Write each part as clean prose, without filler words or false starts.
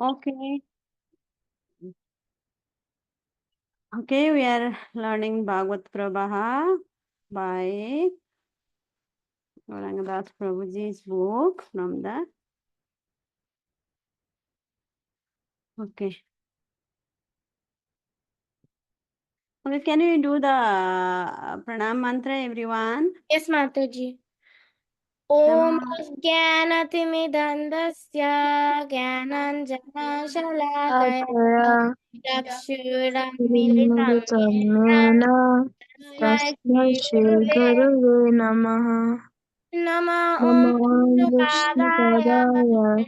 Okay. Okay, we are learning Bhagavad Pravaha by Gauranga Prabhuji's book from the. Okay. Okay, can you do the pranam mantra, everyone? Yes, Mataji. Namo. Om Jnanatimirandasya Jnananjanashalakaya Chakshuramilitam Militamena Tasmai Tasmai Shri Gurave Gurave Namaha Nama Om Namo Vishnupadaya Vishnupadaya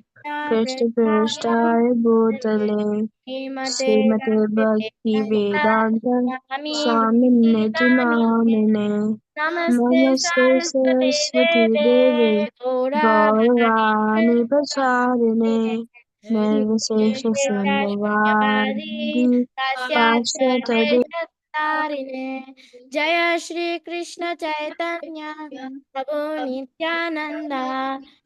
Krishna Krishna Prestaya Prishthaya Bhutale Srimate Srimate Bhakti Bhaktivedanta Vedanta Swami Swaminiti Namine Namine Namaste Namaste Saraswati Saraswati Devi Deve Gauravani Gauravani Pracharine Nirvisesha Shunyavadi Pasya जय श्री कृष्ण चैतन्य प्रभु नित्यानंद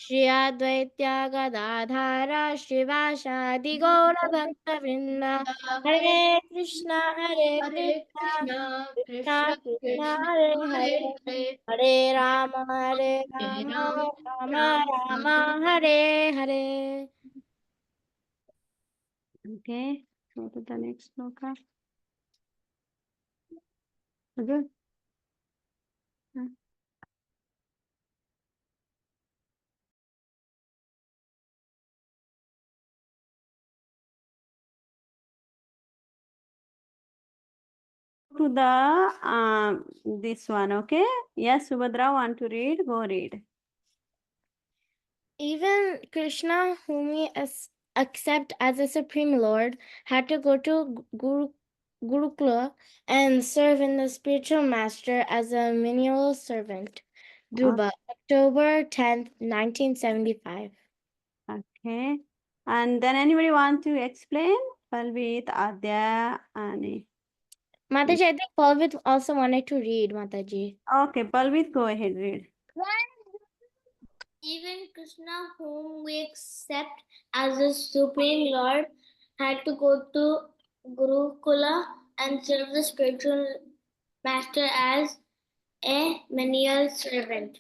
श्री अद्वैत्य गदाधर श्रीवासादि गौर भक्त वृंद हरे Krishna Krishna Krishna Hare Hare Hare Ram Ram Ram Hare Hare. Okay, go to the next sloka. Good. To the this one, okay? Yes, Subhadra want to read, go read. Even Krishna, whom we accept as a supreme lord, had to go to Gurukula and serve in the spiritual master as a menial servant. Dhruva, October 10th, 1975. Okay. And then anybody want to explain? Palvit, Adya, Ani. Mataji, I think Palvit also wanted to read, Mataji. Okay, Palvit, go ahead, read. Even Krishna, whom we accept as the Supreme Lord, had to go to Gurukula and serve the spiritual master as a menial servant.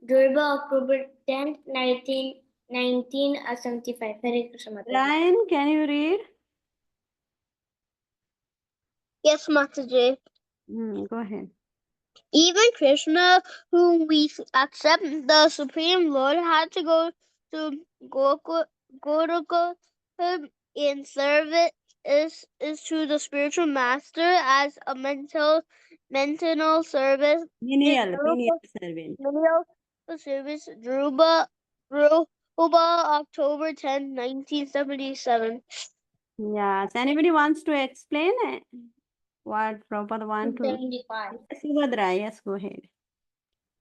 Durga, October 10th, 1975. Hare Krishna Mataji. Ryan, can you read? Yes, Mataji. Go ahead. Even Krishna, whom we accept the Supreme Lord, had to go to Gokul in service is to the spiritual master as a mental service. Menial servant. Menial service. Dhruba, October 10th, 1977. Yes. Anybody wants to explain what Prabhupada want to? 75. Subhadra, yes, go ahead.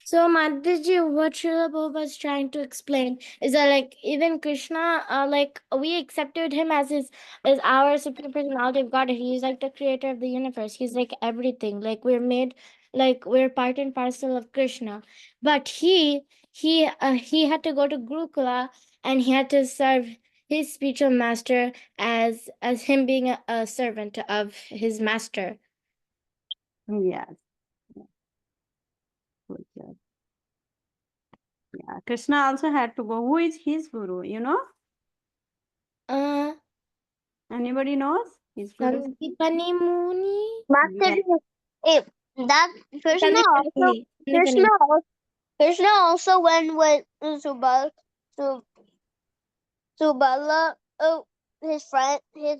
So, Mataji, what Srila Prabhupada was trying to explain is that, like, even Krishna, we accepted him as our supreme personality of God. He's like the creator of the universe. He's like everything. Like we're part and parcel of Krishna. But he had to go to Gurukula and he had to serve his spiritual master as him being a servant of his master. Yes. Good job. Yeah. Krishna also had to go. Who is his guru? You know? Uh, Anybody knows? His guru. Sandipani Muni. Yes. If that Krishna also Krishna Krishna also went with Subala, his friend, his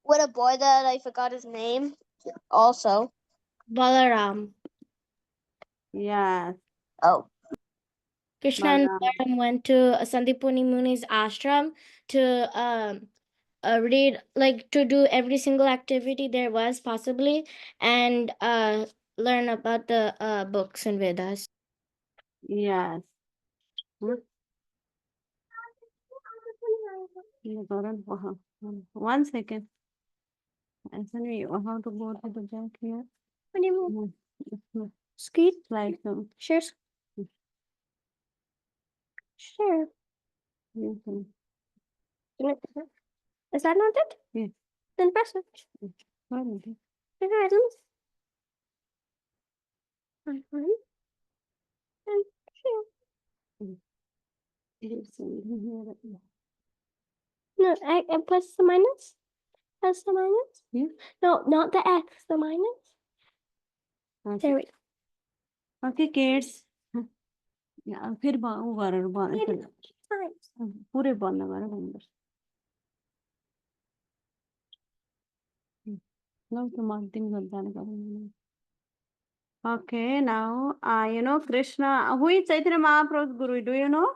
with a boy that I forgot his name. Also, Balaram. Yes. oh, Krishna and Balaram. Balaram went to Sandipani Muni's ashram to read, like to do every single activity there was possibly, and learn about the books and Vedas. Yes. Hmm? One second. Actually, how to go to the back here? What do you mean? Skeet like Sure. Sure. Mhm. Is that not it? Yeah. Then press it. Where is it? Bigger items. And share. It's in here. No, I press the minus. Press the minus. Yeah. No, not the X, the minus. Okay. There we go. Okay, kids. Yeah, फिर वो Times. पूरे बंद करो बंद No, to Martin Gandana करो. Okay, now, you know, Krishna, who is Chaitanya Mahaprabhu's guru? Do you know?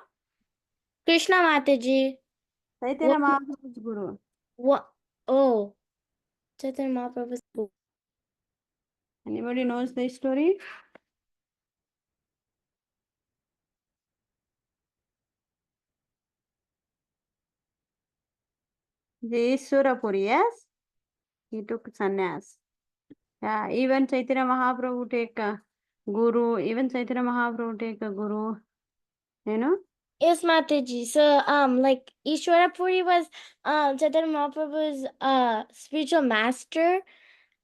Krishna Mataji. Chaitanya Mahaprabhu's guru. What? Oh. Chaitanya Mahaprabhu's book. Anybody knows the story? Surapuri, yes? He took sannyas. Yeah, even Chaitanya Mahaprabhu take a guru. Even Chaitanya Mahaprabhu take a guru. You know? Yes, Mataji. So, like Ishwara Puri was Chaitanya Mahaprabhu's spiritual master,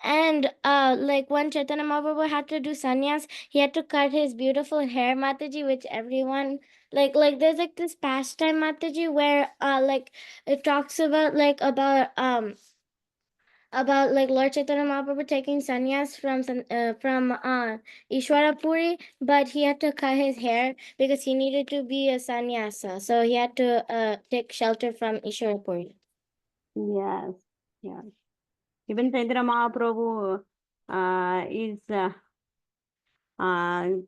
and like when Chaitanya Mahaprabhu had to do sannyas, he had to cut his beautiful hair, Mataji, which everyone like. There's like this pastime, Mataji, where like it talks about about like Lord Chaitanya Mahaprabhu taking sannyas from Ishwara Puri, but he had to cut his hair because he needed to be a sannyasa. So he had to take shelter from Ishwara Puri. Yes. Yes. Even Chaitanya Mahaprabhu is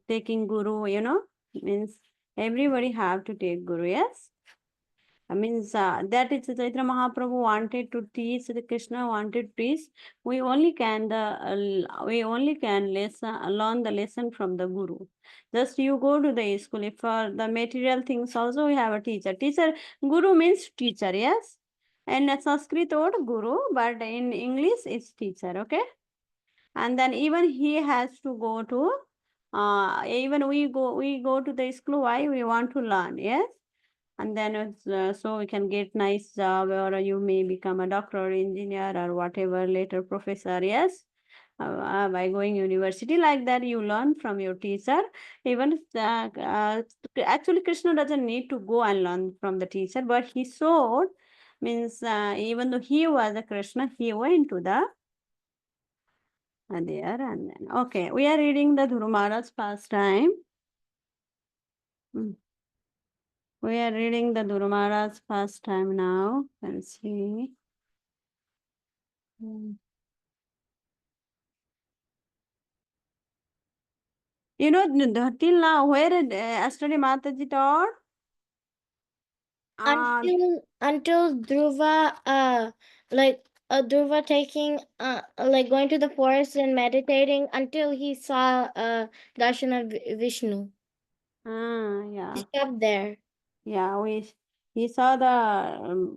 taking guru, you know, means everybody have to take guru, yes? I mean, that is Chaitanya Mahaprabhu wanted to teach, the Krishna wanted to teach. We only can learn the lesson from the guru. Just you go to the school. If for the material things also we have a teacher. Guru means teacher, yes? And Sanskrit word guru, but in English it's teacher, okay? And then even he has to go to even we go to the school. Why? We want to learn, yes? And then so we can get nice job, or you may become a doctor or engineer or whatever, later professor, yes? By going university, like that you learn from your teacher. Even actually Krishna doesn't need to go and learn from the teacher, but he showed, means even though he was a Krishna, he went to the there. And then okay, we are reading the Dhuru Maharaj's pastime. We are reading the Dhuru Maharaj's pastime now. Let's see. You know, till now, where yesterday Mataji taught? Until Dhruva Dhruva taking like going to the forest and meditating until he saw darshan of Vishnu. Yeah. He stopped there. Yeah, he saw the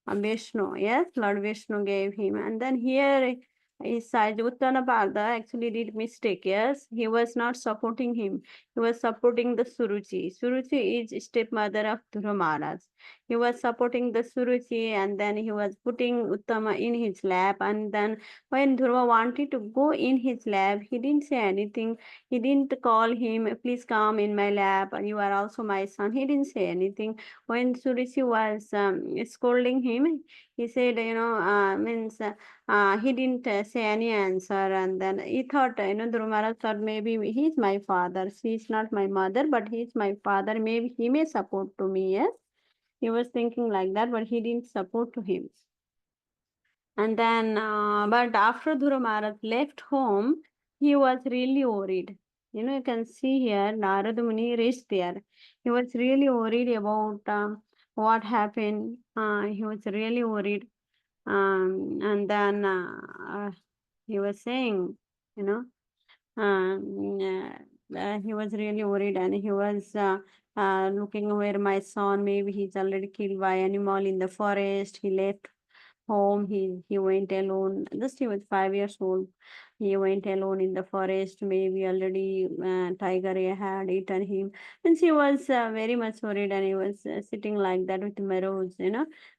Vishnu, yes, Lord Vishnu gave him. And then here is Uttanapada actually did mistake, yes. He was not supporting him. He was supporting the Suruchi. Suruchi is stepmother of Dhruva Maharaj. He was supporting the Suruchi, and then he was putting Uttama in his lap. And then when Dhruva wanted to go in his lap, he didn't say anything. He didn't call him, please come in my lap, you are also my son. He didn't say anything. When Suruchi was scolding him, he said, you know, means he didn't say any answer. And then he thought, you know, Dhruva Maharaj thought maybe he's my father. She's not my mother, but he's my father. Maybe he may support to me, yes. He was thinking like that, but he didn't support to him. And then, but after Dhruva Maharaj left home, he was really worried. You know, you can see here, Narada Muni reached there. He was really worried about what happened. He was really worried. And then he was saying, you know, he was really worried, and he was looking where my son, maybe he's already killed by animal in the forest. He left home. He went alone. Just he was 5 years old. He went alone in the forest. Maybe already tiger had eaten him. And he was very much worried, and he was sitting like that with Meroz,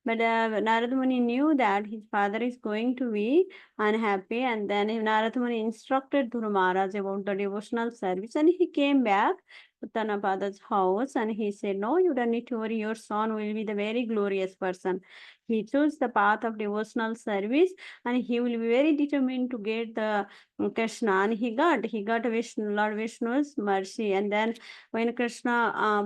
But Narada Muni knew that his father is going to be unhappy, and then Narada Muni instructed Dhuru Maharaj about the devotional service, and he came back to Tanapada's house, and he said, "No, you don't need to worry. Your son will be the very glorious person. He chose the path of devotional service, and he will be very determined to get the Krishna." And he got Vishnu, Lord Vishnu's mercy. And then when Krishna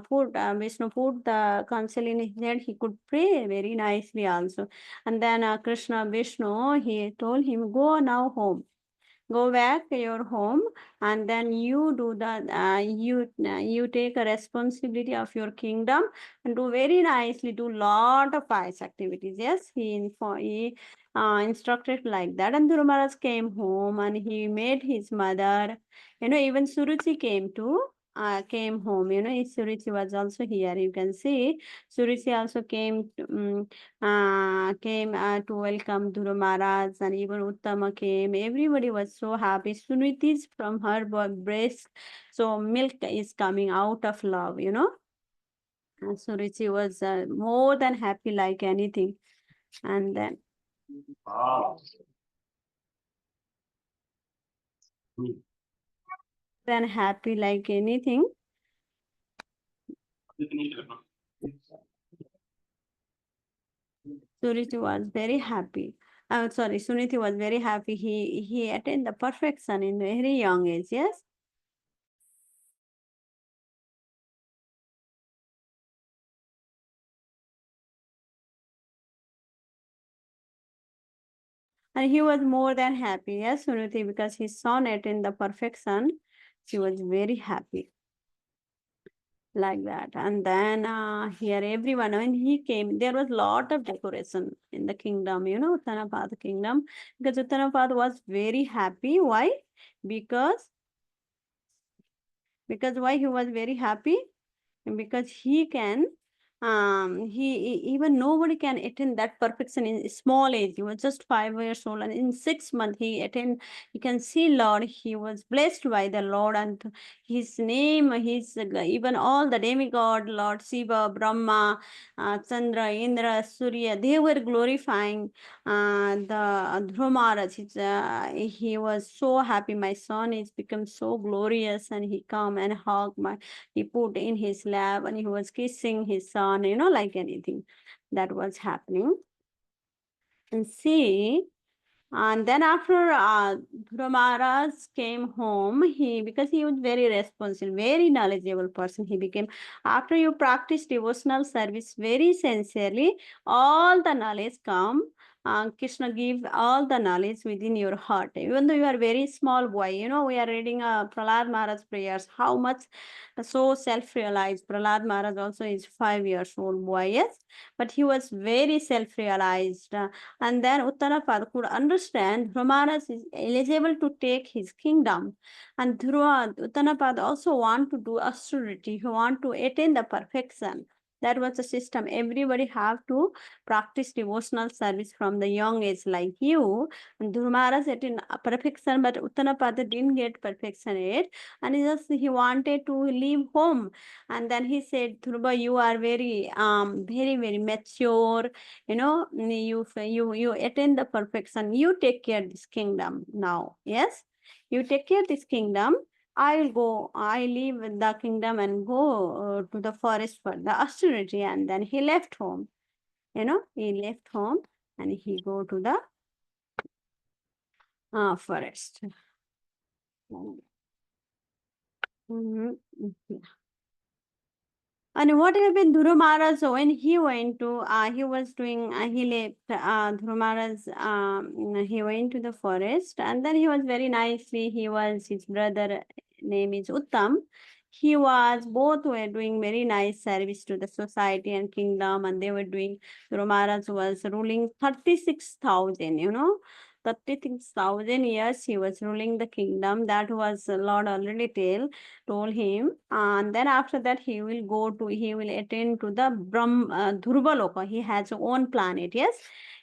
put Vishnu put the counsel in his head, he could pray very nicely also. And then Krishna Vishnu, he told him, "Go now home, go back to your home, and then you do the you take a responsibility of your kingdom and do very nicely, do lot of pious activities." Yes, he instructed like that. And Dhuru Maharaj came home, and he made his mother, even Suruchi came home. Suruchi was also here. You can see Suruchi also came to welcome Dhuru Maharaj, and even Uttama came. Everybody was so happy. Suniti's from her breast, so milk is coming out of love. And Suruchi was more than happy like anything. And then happy like anything. Suriti was very happy. Sorry, Suniti was very happy. He attained the perfection in very young age. Yes. And he was more than happy, yes, Suniti, because his son attained the perfection. She was very happy like that. And then here everyone, when he came, there was lot of decoration in the kingdom, Uttanapad kingdom, because Uttanapad was very happy. Why? Because why he was very happy? Because he can even nobody can attain that perfection in small age. He was just 5 years old, and in 6 months he attained. You can see Lord, he was blessed by the Lord, and his name, his even all the demigod, Lord Shiva, Brahma, Chandra, Indra, Surya, they were glorifying the Dhruva Maharaj. He was so happy. My son is become so glorious, and he come and hug he put in his lap, and he was kissing his son, like anything that was happening. And see, and then after Dhruva Maharaj came home, because he was very responsible, very knowledgeable person, he became, after you practice devotional service very sincerely, all the knowledge come. Krishna give all the knowledge within your heart. Even though you are very small boy, we are reading Prahlad Maharaj prayers, how much so self-realized. Prahlad Maharaj also is 5 years old boy, yes, but he was very self-realized. And then Uttarapada could understand Brahmanas is eligible to take his kingdom. And Uttarapada also want to do austerity. He want to attain the perfection. That was the system. Everybody have to practice devotional service from the young age, like you. And Dhrumaras attained perfection, but Uttarapada didn't get perfection yet. And he wanted to leave home. And then he said, Dhruva, you are very, very mature. You attain the perfection. You take care this kingdom now. Yes, you take care this kingdom. I leave the kingdom and go to the forest for the austerity. And then he left home. He left home, and he go to the forest. Mhm. And what happened, Dhuru Maharaj, when he went to, he was doing, he left Dhuru Maharaj, he went to the forest, and then he was very nicely, his brother name is Uttam. Both were doing very nice service to the society and kingdom, and they were doing, Dhuru Maharaj was ruling 36,000, 36,000 years he was ruling the kingdom. That was Lord already told him. And then after that he will attain to the Dhruva Loka. He has his own planet. Yes,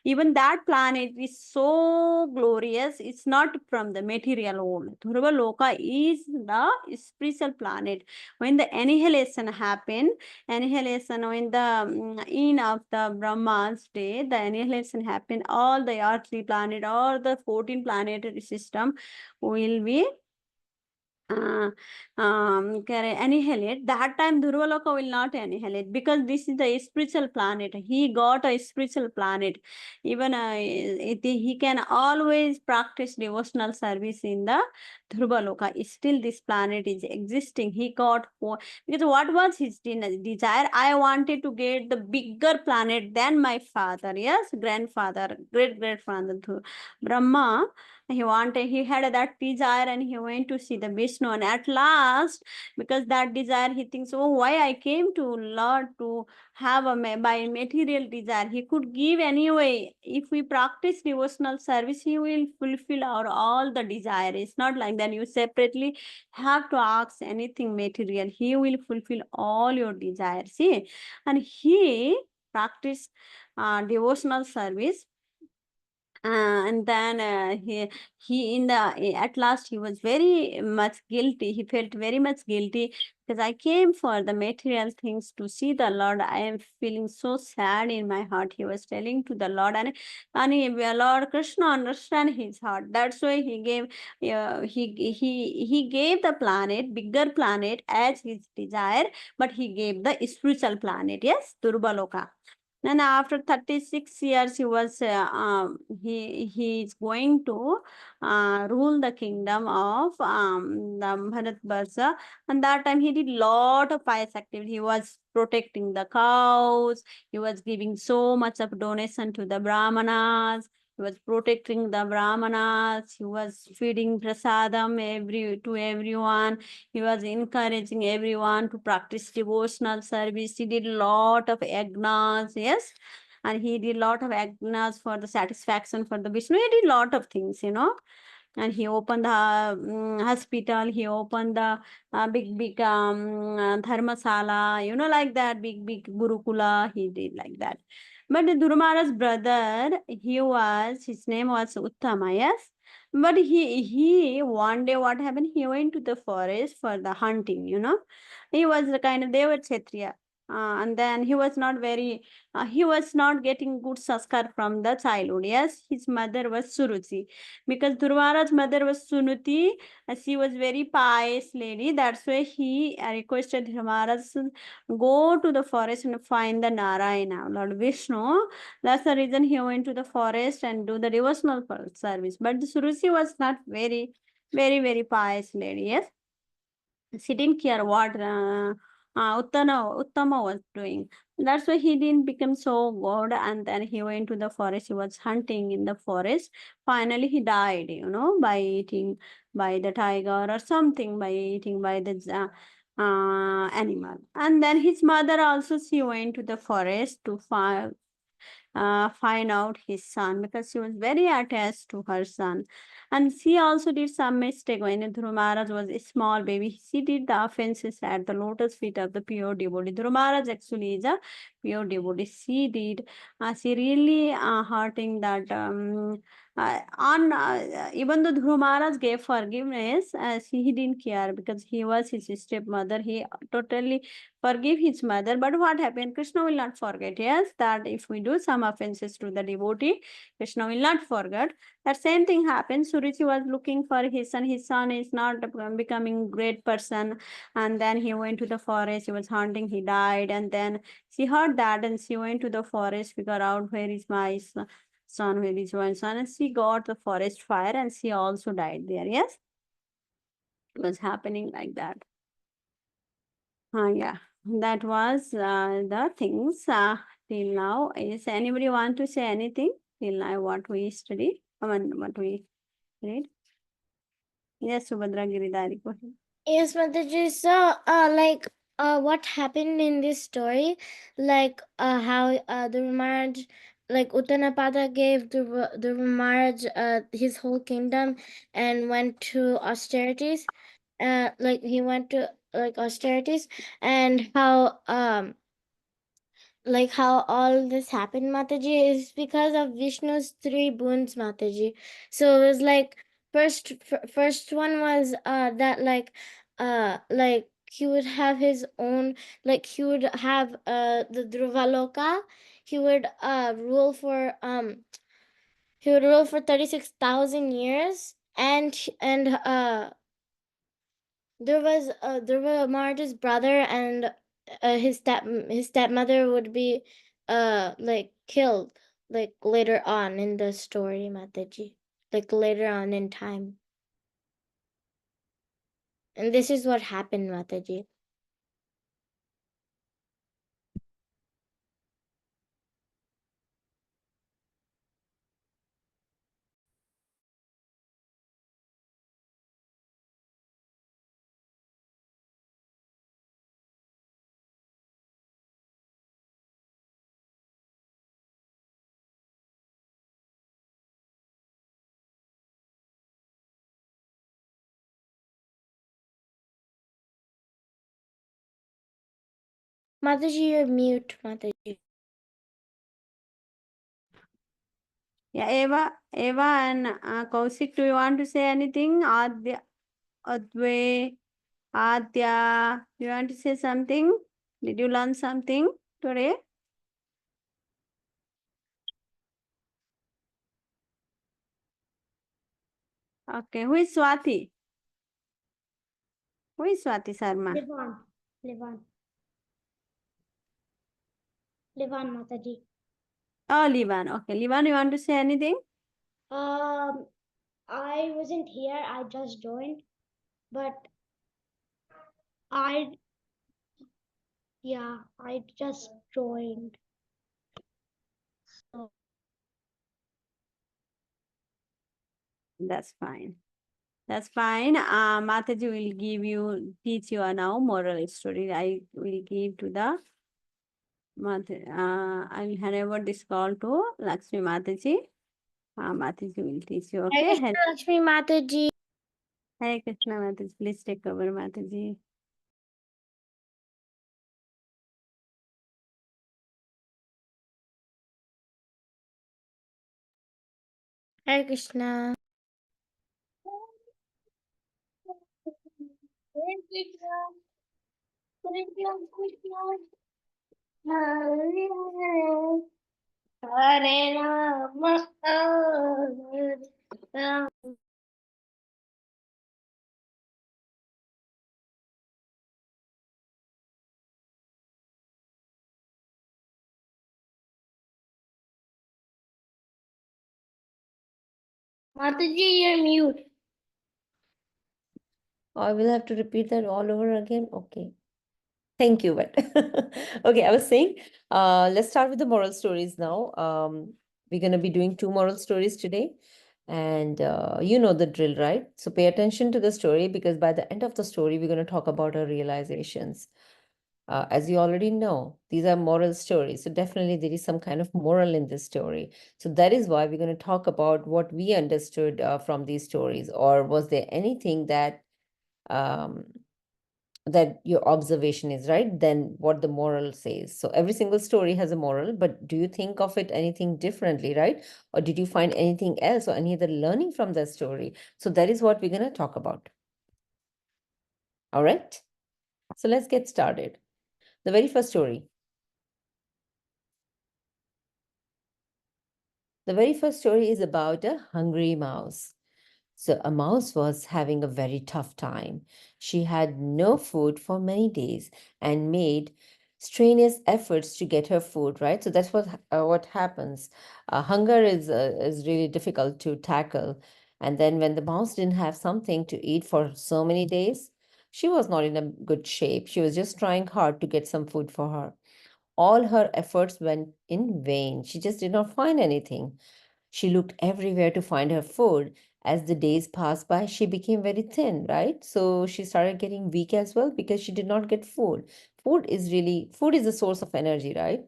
even that planet is so glorious. It's not from the material world. Dhruva Loka is the spiritual planet. When the annihilation happened, annihilation when the end of the Brahma's day, the annihilation happened, all the earthly planet, all the 14 planetary system will be annihilate. That time Dhurvaloka will not annihilate, because this is the spiritual planet. He got a spiritual planet. Even he can always practice devotional service in the Dhurvaloka. Still this planet is existing. He got, because what was his desire? I wanted to get the bigger planet than my father. Yes, grandfather, great grandfather Brahma. He had that desire, and he went to see the Vishnu. And at last, because that desire, he thinks, oh, why I came to Lord to have by material desire. He could give anyway. If we practice devotional service, he will fulfill our all the desire. It's not like that you separately have to ask anything material. He will fulfill all your desires. See, and he practiced devotional service, and then he in the at last he was very much guilty. He felt very much guilty, because I came for the material things to see the Lord. I am feeling so sad in my heart, he was telling to the Lord. Lord Krishna understand his heart. That's why he gave he gave the planet, bigger planet, as his desire, but he gave the spiritual planet. Yes, Durbaloka. And after 36 years, he is going to rule the kingdom of the Bharatvarsha. And that time he did lot of pious activity. He was protecting the cows. He was giving so much of donation to the Brahmanas. He was protecting the Brahmanas. He was feeding prasadam to everyone. He was encouraging everyone to practice devotional service. He did a lot of yagnas, yes. And he did a lot of yagnas for the satisfaction for the Vishnu. He did a lot of things. And he opened the hospital. He opened the big dharmasala, like that, big gurukula. He did like that. But the Durumara's brother, his name was Uttama, yes. But he one day what happened? He went to the forest for the hunting. He was the kind of, they were Kshatriya. And then he was not getting good sanskar from the childhood. Yes, his mother was Suruchi, because Durvara's mother was Sunuti. She was very pious lady. That's why he requested Dhruvaras to go to the forest and find the Narayana, Lord Vishnu. That's the reason he went to the forest and do the devotional service. But the Suruchi was not very pious lady. Yes, she didn't care what Uttama was doing. That's why he didn't become so good. And then he went to the forest. He was hunting in the forest. Finally, he died, by eating by the tiger or something, by eating by the animal. And then his mother also, she went to the forest to find out his son, because she was very attached to her son. And she also did some mistake when Dhruva Maharaj was a small baby. She did the offenses at the lotus feet of the pure devotee. Dhruva Maharaj actually is a pure devotee. She really hurting that. Even though Dhruva Maharaj gave forgiveness, he didn't care, because he was his stepmother. He totally forgive his mother. But what happened? Krishna will not forget. Yes, that if we do some offenses to the devotee, Krishna will not forget. That same thing happened. Suruchi was looking for his son. His son is not becoming great person. And then he went to the forest. He was hunting. He died. And then she heard that, and she went to the forest, figure out where is my son, where is my son. And she got the forest fire, and she also died there. Yes, it was happening like that. Yeah, that was the things till now. Is anybody want to say anything till now? What we study? What we read? Yes, Subhadra Giridhari. Go ahead. Yes, Mataji. So, what happened in this story, how the Maharaj like Uttanapada gave Dhruva Maharaj his whole kingdom and went to austerities. Like he went to like austerities, and how all this happened, Mataji, is because of Vishnu's three boons, Mataji. So it was like first one was that like he would have his own, like he would have the Dhruvaloka. He would rule for 36,000 years, and there was Maharaj's brother, and his stepmother would be like killed like later on in the story, Mataji, like later on in time. And this is what happened, Mataji. Mataji, you're mute, Mataji. Yeah, Eva and Kausik, do you want to say anything? Adya, Adve, Adya, do you want to say something? Did you learn something today? Okay, who is Swati? Who is Swati Sarma? Livan, Mataji. Oh, Livan. Okay, Livan, you want to say anything? I wasn't here. I just joined, but I just joined. So That's fine. That's fine. Mataji will teach you a now moral story. I will give to the I will hand over this call to Lakshmi Mataji. Mataji will teach you. Okay. Hare Krishna, Lakshmi Mataji. Hare Krishna Mataji. Please take over, Mataji. Hare Krishna. Hare Krishna. Krishna Krishna. Hare Hare. Hare Rama. Hare Rama. Mataji, you're mute. I will have to repeat that all over again. Okay. Thank you. But okay, I was saying, let's start with the moral stories now. We're going to be doing two moral stories today. And you know the drill, right? So pay attention to the story, because by the end of the story, we're going to talk about our realizations. As you already know, these are moral stories. So definitely there is some kind of moral in this story. So that is why we're going to talk about what we understood from these stories. Or was there anything that um, that your observation is right than what the moral says? So every single story has a moral, but do you think of it anything differently, right? Or did you find anything else or any other learning from that story? So that is what we're going to talk about. All right. So let's get started. The very first story. The very first story is about a hungry mouse. So a mouse was having a very tough time. She had no food for many days and made strenuous efforts to get her food, right? So that's what happens. Hunger is really difficult to tackle. And then when the mouse didn't have something to eat for so many days, she was not in a good shape. She was just trying hard to get some food for her. All her efforts went in vain. She just did not find anything. She looked everywhere to find her food. As the days passed by, she became very thin, right? So she started getting weak as well because she did not get food. Food is a source of energy, right?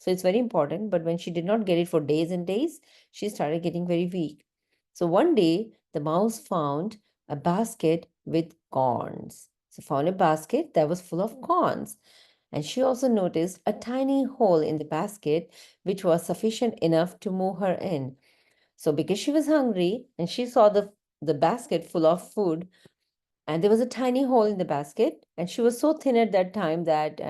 So it's very important. But when she did not get it for days and days, she started getting very weak. So one day, the mouse found a basket with corns. So found a basket that was full of corns. And she also noticed a tiny hole in the basket, which was sufficient enough to move her in. So because she was hungry and she saw the basket full of food, and there was a tiny hole in the basket, and she was so thin at that time that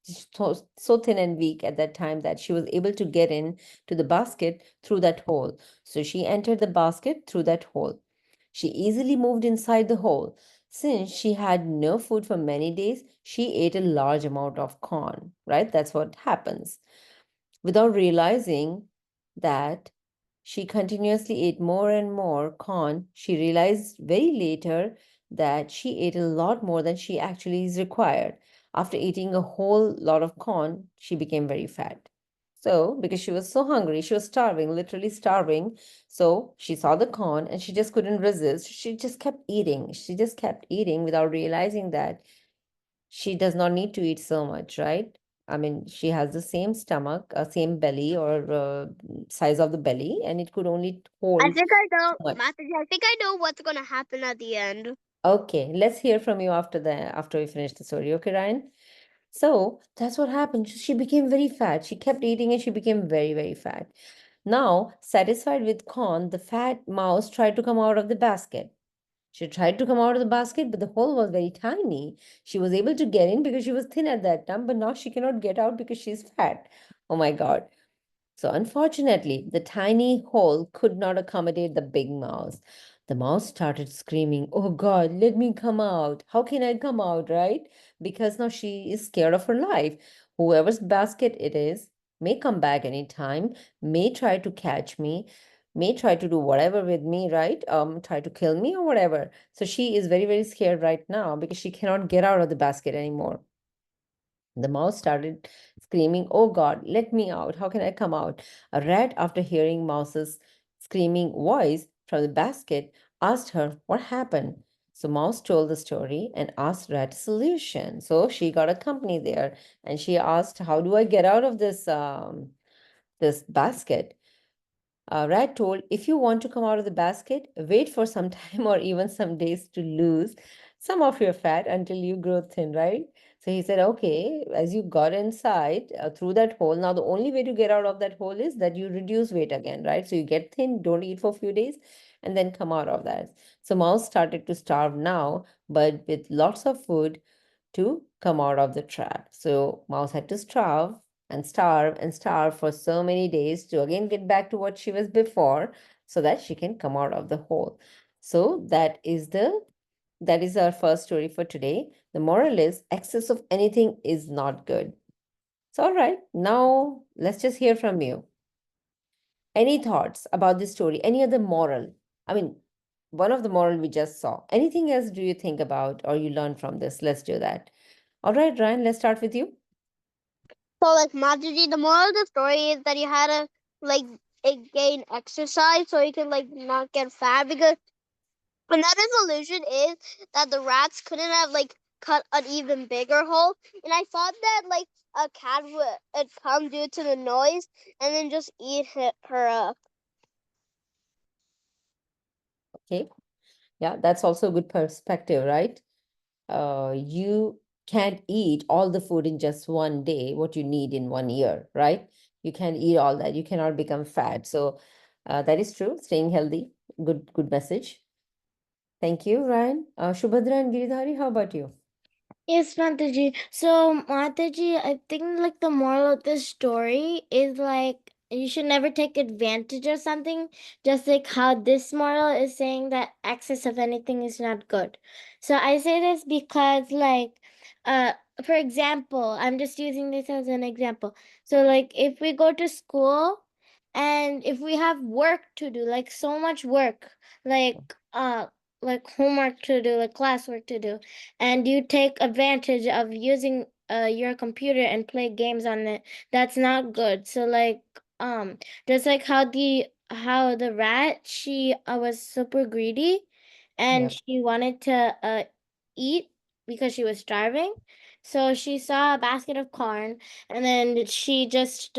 so thin and weak at that time that she was able to get in to the basket through that hole. So she entered the basket through that hole. She easily moved inside the hole. Since she had no food for many days, she ate a large amount of corn, right? That's what happens. Without realizing that she continuously ate more and more corn, she realized very later that she ate a lot more than she actually is required. After eating a whole lot of corn, she became very fat. So, because she was so hungry, she was starving, literally starving. So, she saw the corn and she just couldn't resist. She just kept eating. She just kept eating without realizing that she does not need to eat so much, right? I mean, she has the same stomach, same belly or size of the belly, and it could only I hold think I so know, much. Mataji, I think I know what's gonna happen at the end. Okay, let's hear from you after we finish the story. Okay, Ryan? So that's what happened. She became very fat. She kept eating and she became very, very fat. Now, satisfied with corn, the fat mouse tried to come out of the basket. She tried to come out of the basket, but the hole was very tiny. She was able to get in because she was thin at that time, but now she cannot get out because she's fat. Oh my God. So, unfortunately, the tiny hole could not accommodate the big mouse. The mouse started screaming, "Oh God, let me come out. How can I come out?" Right? Because now she is scared of her life. Whoever's basket it is may come back anytime, may try to catch me, may try to do whatever with me, right? Try to kill me or whatever. So she is very, very scared right now because she cannot get out of the basket anymore. The mouse started screaming, "Oh God, let me out. How can I come out?" A rat, after hearing Mouse's screaming voice from the basket, asked her what happened. So Mouse told the story and asked Rat a solution. So she got a company there and she asked, "How do I get out of this basket?" Rat told, "If you want to come out of the basket, wait for some time or even some days to lose some of your fat until you grow thin," right? So he said, "Okay, as you got inside through that hole, now the only way to get out of that hole is that you reduce weight again, right? So you get thin, don't eat for a few days, and then come out of that." So Mouse started to starve now, but with lots of food to come out of the trap. So Mouse had to starve and starve and starve for so many days to again get back to what she was before so that she can come out of the hole. So that is our first story for today. The moral is excess of anything is not good. So all right, now let's just hear from you. Any thoughts about this story? Any other moral? I mean, one of the moral we just saw. Anything else do you think about or you learn from this? Let's do that. All right, Ryan, let's start with you. So, like, Mataji, the moral of the story is that you had to, like, gain exercise so you can, like, not get fat. Because another solution is that the rats couldn't have, like, cut an even bigger hole. And I thought that, like, a cat would come due to the noise and then just eat her up. Okay. Yeah, that's also a good perspective, right? You can't eat all the food in just one day, what you need in 1 year, right? You can't eat all that. You cannot become fat. So that is true. Staying healthy, good message. Thank you, Ryan. Shubhadra and Giridhari, how about you? Yes, Mataji. So, Mataji, I think like the moral of this story is like you should never take advantage of something, just like how this moral is saying that excess of anything is not good. So, I say this because, like, uh, for example, I'm just using this as an example. So, like, if we go to school and if we have work to do, like so much work, like, like homework to do, like classwork to do, and you take advantage of using your computer and play games on it, that's not good. So like just like how the rat, she was super greedy and Yep. she wanted to eat because she was starving. So she saw a basket of corn, and then she just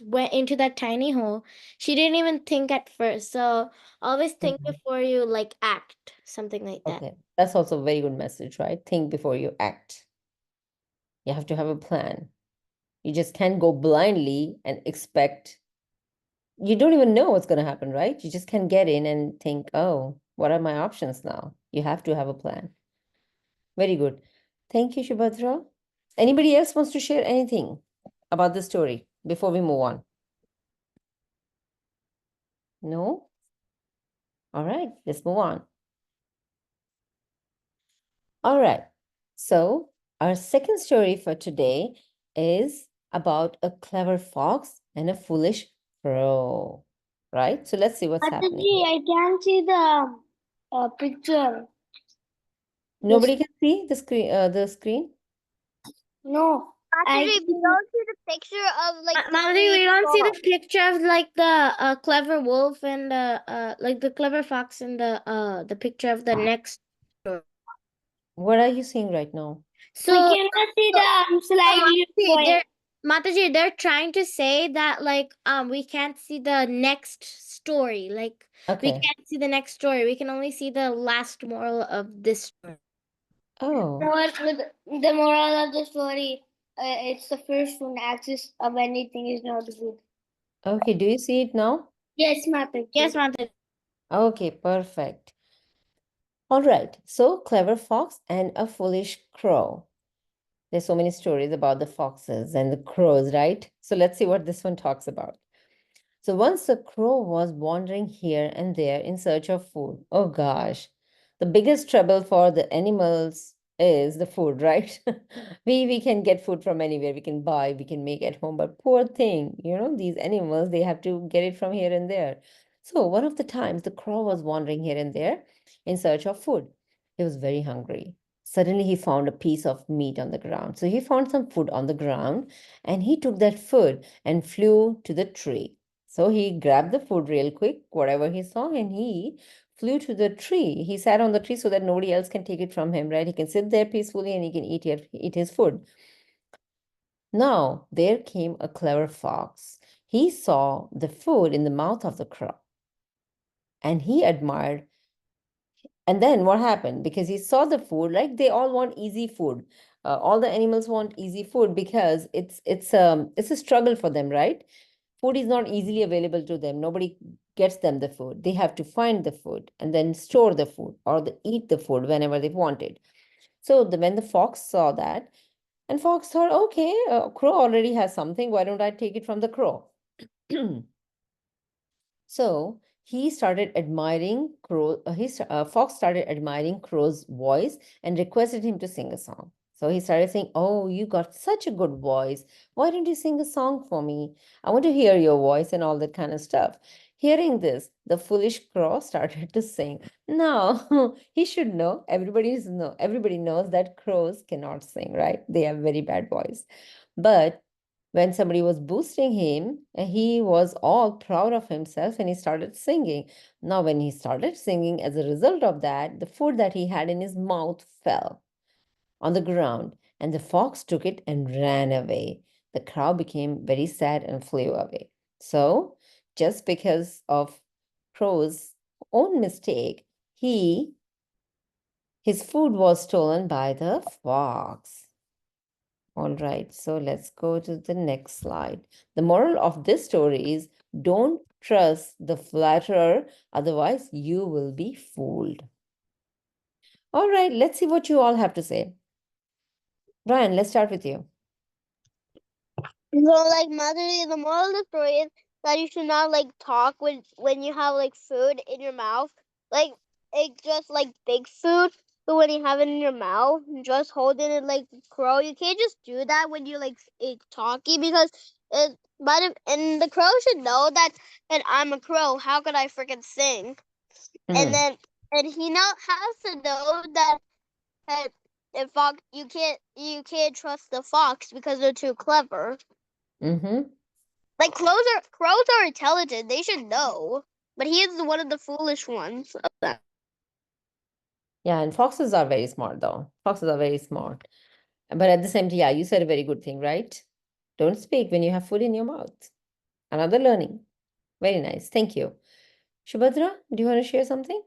went into that tiny hole. She didn't even think at first. So always think Mhm. before you like act, something like that. Okay, that's also a very good message, right? Think before you act. You have to have a plan. You just can't go blindly and expect. You don't even know what's going to happen, right? You just can't get in and think, oh, what are my options now? You have to have a plan. Very good. Thank you, Shubhadra. Anybody else wants to share anything about the story before we move on? No? All right, let's move on. All right. So, our second story for today is about a clever fox and a foolish crow. Right? So, let's see what's happening. Mataji, I can't see the picture. Nobody can see the screen. The screen. No. Mataji, we don't see the picture of like the Mallory, we green don't see the fox. picture of like the clever wolf and the like the clever fox and the picture of the next story. What are you seeing right now? So We cannot see the slide Mataji, Mataji, they're trying to say that like we can't see the next story. Like we Okay. can't see the next story. We can only see the last moral of this story. Oh, The moral of the story, it's the first one. Axis of anything is not good. okay. Do you see it now? Yes, Mataji. Yes, Mataji. Okay, perfect. All right. So, clever fox and a foolish crow. There's so many stories about the foxes and the crows, right? So let's see what this one talks about. So once a crow was wandering here and there in search of food. Oh gosh, the biggest trouble for the animals is the food, right? We can get food from anywhere. We can buy, we can make at home, but poor thing, these animals, they have to get it from here and there. So one of the times the crow was wandering here and there in search of food. He was very hungry. Suddenly he found a piece of meat on the ground. So he found some food on the ground and he took that food and flew to the tree. So he grabbed the food real quick, whatever he saw, and he flew to the tree. He sat on the tree so that nobody else can take it from him, right? He can sit there peacefully and he can eat his food. Now, there came a clever fox. He saw the food in the mouth of the crow and he admired. And then what happened? Because he saw the food, like they all want easy food. All the animals want easy food because it's a struggle for them, right? Food is not easily available to them. Nobody gets them the food. They have to find the food and then store the food or eat the food whenever they want it. So when the fox saw that, and fox thought, okay, crow already has something. Why don't I take it from the crow? So he started admiring Crow. Fox started admiring Crow's voice and requested him to sing a song. So he started saying, "Oh, you got such a good voice. Why don't you sing a song for me? I want to hear your voice," and all that kind of stuff. Hearing this, the foolish crow started to sing. Now he should know. Everybody knows that crows cannot sing, right? They have very bad voice. But when somebody was boosting him, he was all proud of himself and he started singing. Now, when he started singing, as a result of that, the food that he had in his mouth fell on the ground and the fox took it and ran away. The crow became very sad and flew away. So, just because of Crow's own mistake, his food was stolen by the fox. All right, so let's go to the next slide. The moral of this story is don't trust the flatterer, otherwise you will be fooled. All right, let's see what you all have to say. Brian, let's start with you. So, like, Mataji, the moral of the story is that you should not like talk when you have like food in your mouth. Like, it's just like big food. So when you have it in your mouth, just holding it like a crow. You can't just do that when you like talking because it. But and the crow should know that I'm a crow. How could I freaking sing? And then he has to know that the fox you can't trust the fox because they're too clever. Mm-hmm. Like crows are intelligent. They should know. But he is one of the foolish ones of them. Yeah, and foxes are very smart though. Foxes are very smart. But at the same time, yeah, you said a very good thing, right? Don't speak when you have food in your mouth. Another learning. Very nice. Thank you. Shubhadra, do you want to share something?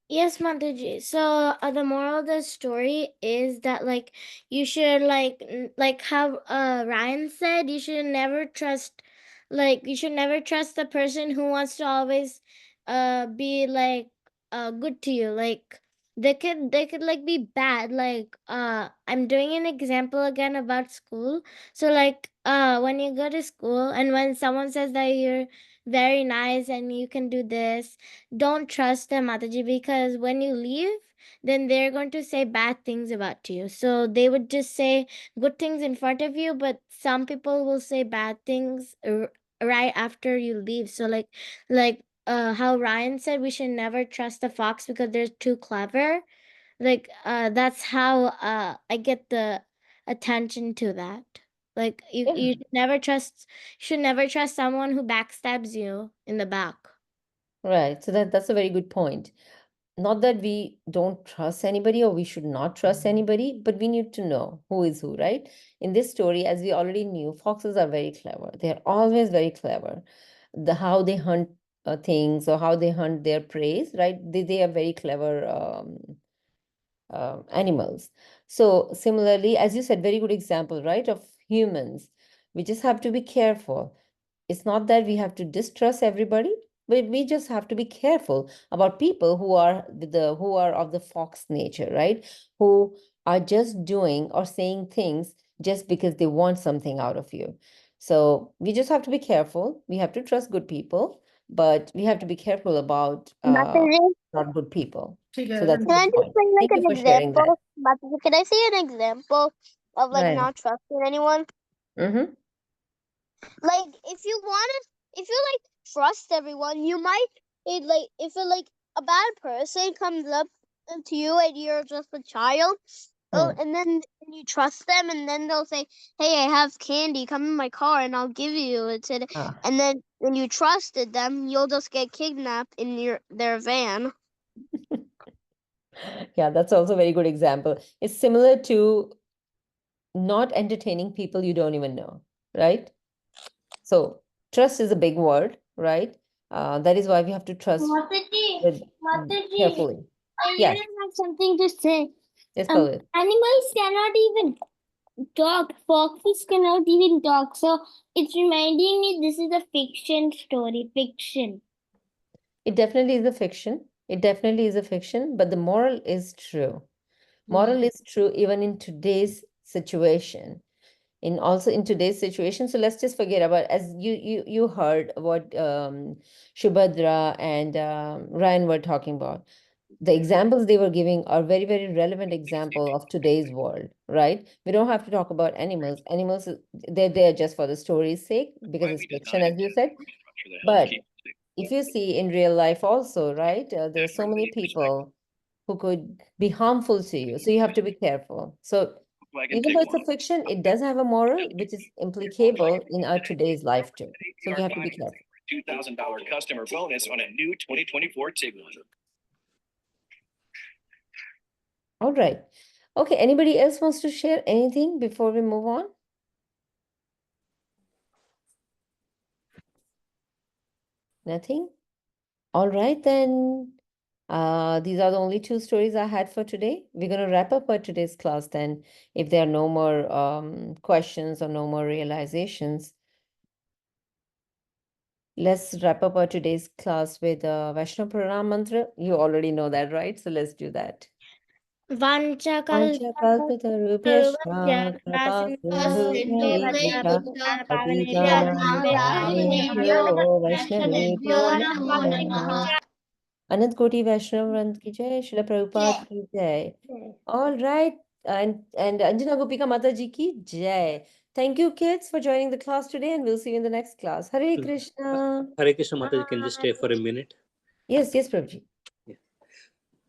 Yes, Mataji. So the moral of the story is that like you should like how Ryan said, you should never trust, like you should never trust the person who wants to always be like good to you. Like they could like be bad. Like I'm doing an example again about school. So like when you go to school and when someone says that you're very nice and you can do this, don't trust them, Mataji, because when you leave, then they're going to say bad things about you. So they would just say good things in front of you, but some people will say bad things right after you leave. So like how Ryan said, we should never trust the fox because they're too clever. Like that's how I get the attention to that. Like you Yeah. should never trust someone who backstabs you in the back. Right. So that's a very good point. Not that we don't trust anybody or we should not trust anybody, but we need to know who is who, right? In this story, as we already knew, foxes are very clever. They're always very clever. How they hunt things or how they hunt their prey, right? They are very clever animals. So similarly, as you said, very good example, right, of humans. We just have to be careful. It's not that we have to distrust everybody, but we just have to be careful about people who are of the fox nature, right? Who are just doing or saying things just because they want something out of you. So we just have to be careful. We have to trust good people, but we have to be careful about Mataji, not good people. So that's a can I good just point. say like Thank you an for sharing that. example? Mataji, can I say an example of like Right. not trusting anyone? Mm-hmm. Like if you like trust everyone, you might like if it like a bad person comes up to you and you're just a child. Oh, Hmm. and then you trust them, and then they'll say, "Hey, I have candy. Come in my car, and I'll give you it." Ah. And then when you trusted them, you'll just get kidnapped in their van. Yeah, that's also a very good example. It's similar to not entertaining people you don't even know, right? So trust is a big word, right? That is why we have to trust Mataji, with Mataji, carefully. I Yes, even have something to say. yes, Pavel. Animals cannot even talk. Foxes cannot even talk. So it's reminding me this is a fiction story. Fiction. It definitely is a fiction. It definitely is a fiction, but the moral is true. Moral is true even in today's situation. In today's situation, so let's just forget about, as you heard what Shubhadra and Ryan were talking about. The examples they were giving are very, very relevant example of today's world, right? We don't have to talk about animals. Animals, they're there just for the story's sake because it's fiction, as you said. But if you see in real life also, right, there are so many people who could be harmful to you. So you have to be careful. So even though it's a fiction, it does have a moral, which is implicable in our today's life too. So we have to be careful. $2,000 customer bonus on a new 2024 Tiguan. All right. Okay, anybody else wants to share anything before we move on? Nothing? All right, then. These are the only two stories I had for today. We're going to wrap up for today's class then, if there are no more questions or no more realizations. Let's wrap up our today's class with Vaishnav Pranam Mantra. You already know that, right? So let's do that. Panchakalpatarubhyascha kripasindhubhya patitanam pavanebhyo Vaishnavebhyo namo namaha. Anant Koti Vaishnav Vrinda ki jai, Srila Prabhupada ki jai. All right, and Anjana Gopika Mataji ki jai. Thank you, kids, for joining the class today, and we'll see you in the next class. Hare Krishna. Hare Krishna Mataji, can just stay for a minute? Yes, Prabhuji.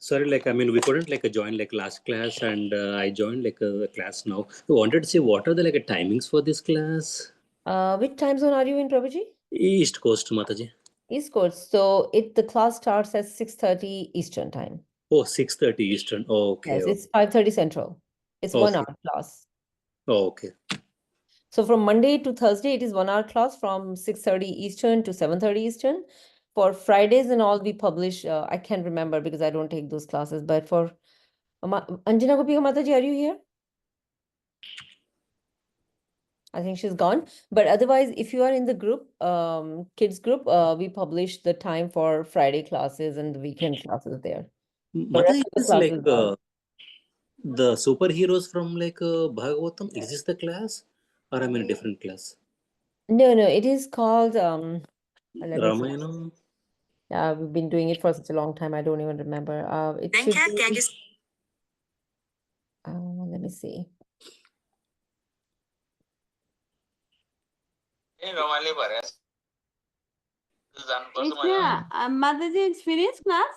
Sorry, we couldn't join last class, and I joined a class now. We wanted to see what are the timings for this class. Which time zone are you in, Prabhuji? East Coast, Mataji. East Coast. So the class starts at 6:30 Eastern time. Oh, 6:30 Eastern. Okay. Yes, it's 5:30 Central. It's 1 hour class. Oh, okay. So from Monday to Thursday, it is 1 hour class from 6:30 Eastern to 7:30 Eastern. For Fridays and all, we publish, I can't remember because I don't take those classes, but for Anjana Gopika Mataji, are you here? I think she's gone. But otherwise, if you are in the group, kids group, we publish the time for Friday classes and the weekend classes there. The rest Mataji, of the is like classes are. the superheroes from like Bhagavatam. Is this the class, or I'm in a different class? No, it is called let me see. Ramayanam. Yeah, we've been doing it for such a long time. I don't even remember. It should be. Let me see. Krishna, Mataji experience class?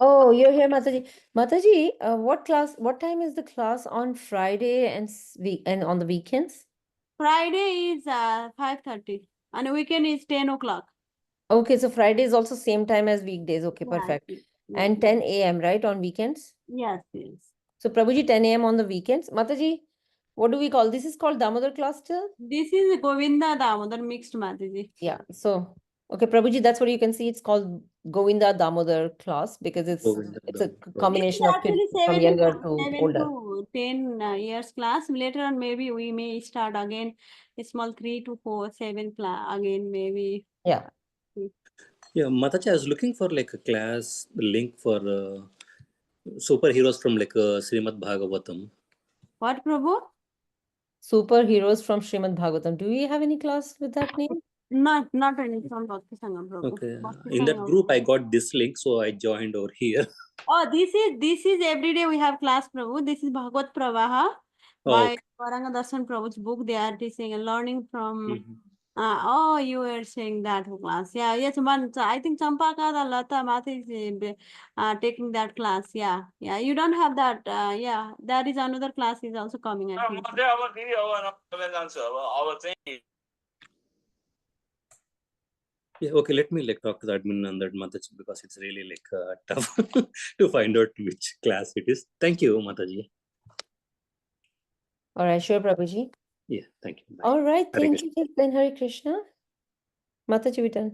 Oh, you're here, Mataji. Mataji, what class? What time is the class on Friday and and on the weekends? Friday is 5:30 and weekend is 10 o'clock. Okay, so Friday is also same time as weekdays. Okay, Yeah, perfect. yeah. And 10 a.m., right, on weekends? Yes, yes. So Prabhuji, 10 a.m. on the weekends. Mataji, what do we call this? Is called Damodar class still? This is Govinda Damodar mixed Mataji. Yeah. So, okay, Prabhuji, that's what you can see. It's called Govinda Damodar class because it's Govinda it's a Damodar. combination of kids Actually, from 7 younger to to 7 older. to 10 years class. Later on, maybe we may start again a small 3 to 4, 7 class again, maybe. Yeah. Yeah, Mataji, I was looking for like a class link for superheroes from like Srimad Bhagavatam. What, Prabhu? Superheroes from Srimad Bhagavatam. Do we have any class with that name? Not any from Bhakti Sangam, Prabhu. Okay. Bhakti In that Sangam. group, I got this link, so I joined over here. Oh, this is every day we have class, Prabhu. This is Bhagavad Pravaha by Okay. Varanga Darshan Prabhu's book. They are teaching and learning from. Mhm. Oh, you were saying that class. Yeah, yes, one. I think Champaka the Lata Mata is taking that class. Yeah, yeah. You don't have that. Yeah, that is another class is also coming. I think. Yeah, okay, let me like talk to the admin on that Mataji because it's really like tough to find out which class it is. Thank you, Mataji. All right, sure, Prabhuji. Yeah, thank you. Bye. All right, Hare thank you, then Hare Krishna. Mataji, we done.